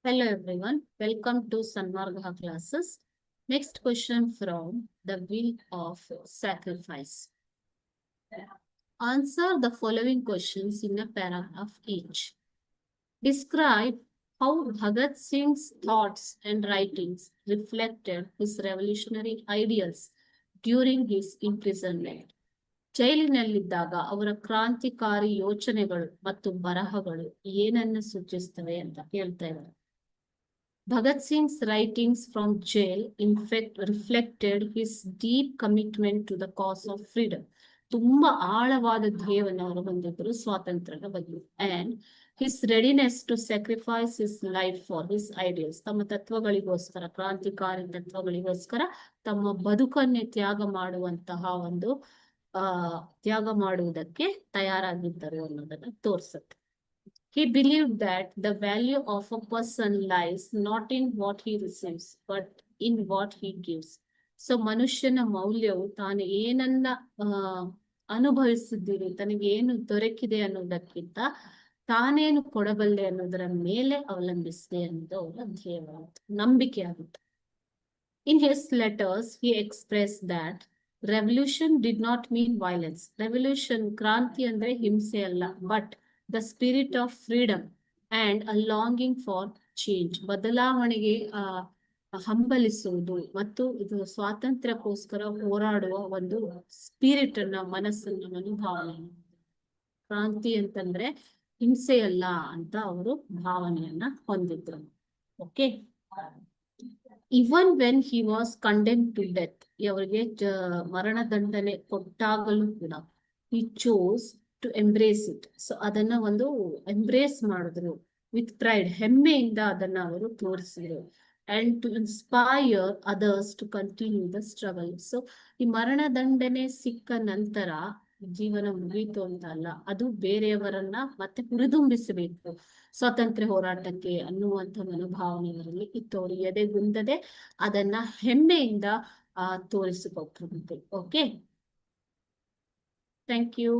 Hello everyone, welcome to Sanmarga classes. Next question from the Wheel of Sacrifice. Answer the following questions in a paragraph each. Describe how Bhagat Singh's thoughts and writings reflected his revolutionary ideals during his imprisonment. ಜೈಲಿನಲ್ಲಿದ್ದಾಗ ಅವರ ಕ್ರಾಂತಿಕಾರಿ ಯೋಚನೆಗಳು ಮತ್ತು ಬರಹಗಳು ಏನನ್ನು ಸೂಚಿಸ್ತವೆ ಅಂತ ಹೇಳ್ತಾ ಇದ್ದಾರೆ. Bhagat Singh's writings from jail in fact reflected his deep commitment to the cause of freedom. ತುಂಬಾ ಆಳವಾದ ಧ್ಯೇಯವನ್ನು ಅವರು ಹೊಂದಿದ್ರು ಸ್ವಾತಂತ್ರ್ಯದ ಬಗ್ಗೆ. And his readiness to sacrifice his life for his ideals. ತಮ್ಮ ತತ್ವಗಳಿಗೋಸ್ಕರ, ಕ್ರಾಂತಿಕಾರಿ ತತ್ವಗಳಿಗೋಸ್ಕರ ತಮ್ಮ ಬದುಕನ್ನೇ ತ್ಯಾಗ ಮಾಡುವಂತಹ ಒಂದು ತ್ಯಾಗ ಮಾಡುವುದಕ್ಕೆ ತಯಾರಾಗಿದ್ದರು ಅನ್ನೋದನ್ನ ತೋರಿಸುತ್ತೆ. He believed that the value of a person lies not in what he receives, but in what he gives. So ಮನುಷ್ಯನ ಮೌಲ್ಯವು ತಾನು ಏನನ್ನ ಅನುಭವಿಸಿದ್ದೀರಿ, ತನಗೆ ಏನು ದೊರಕಿದೆ ಅನ್ನೋದಕ್ಕಿಂತ ತಾನೇನು ಕೊಡಬಲ್ಲೆ ಅನ್ನೋದರ ಮೇಲೆ ಅವಲಂಬಿಸಿದೆ ಅನ್ನೋದು ಅವರ ಧ್ಯೇಯವಾಗುತ್ತೆ, ನಂಬಿಕೆ ಆಗುತ್ತೆ. In his letters, he expressed that revolution did not mean violence. Revolution, ಕ್ರಾಂತಿ ಅಂದ್ರೆ ಹಿಂಸೆ ಅಲ್ಲ, but the spirit of freedom and a longing for change. ಬದಲಾವಣೆಗೆ ಹಂಬಲಿಸುವುದು ಮತ್ತು ಇದು ಸ್ವಾತಂತ್ರ್ಯಕ್ಕೋಸ್ಕರ ಹೋರಾಡುವ ಒಂದು ಸ್ಪಿರಿಟ್ ಅನ್ನ, ಮನಸ್ಸನ್ನ, ಮನೋಭಾವನೆ. ಕ್ರಾಂತಿ ಅಂತಂದ್ರೆ ಹಿಂಸೆಯಲ್ಲ ಅಂತ ಅವರು ಭಾವನೆಯನ್ನ ಹೊಂದಿದ್ರು. Okay, even when he was condemned to death, ಅವರಿಗೆ ಮರಣದಂಡನೆ ಕೊಟ್ಟಾಗಲೂ ಕೂಡ he chose to embrace it. So ಅದನ್ನ ಒಂದು ಎಂಬ್ರೇಸ್ ಮಾಡಿದ್ರು ವಿತ್ ಪ್ರೈಡ್, ಹೆಮ್ಮೆಯಿಂದ ಅದನ್ನ ಅವರು ತೋರಿಸಿದ್ರು. And to inspire others to continue the struggle. So ಈ ಮರಣದಂಡನೆ ಸಿಕ್ಕ ನಂತರ ಜೀವನ ಮುಗೀತು ಅಂತ ಅಲ್ಲ, ಅದು ಬೇರೆಯವರನ್ನ ಮತ್ತೆ ಹುರಿದುಂಬಿಸಬೇಕು ಸ್ವಾತಂತ್ರ್ಯ ಹೋರಾಟಕ್ಕೆ ಅನ್ನುವಂಥ ಮನೋಭಾವನೆಯವರಲ್ಲಿ ಇತ್ತು. ಅವರು ಎದೆಗುಂದದೆ ಅದನ್ನ ಹೆಮ್ಮೆಯಿಂದ ತೋರಿಸಿಕೊಟ್ರು. Okay, thank you.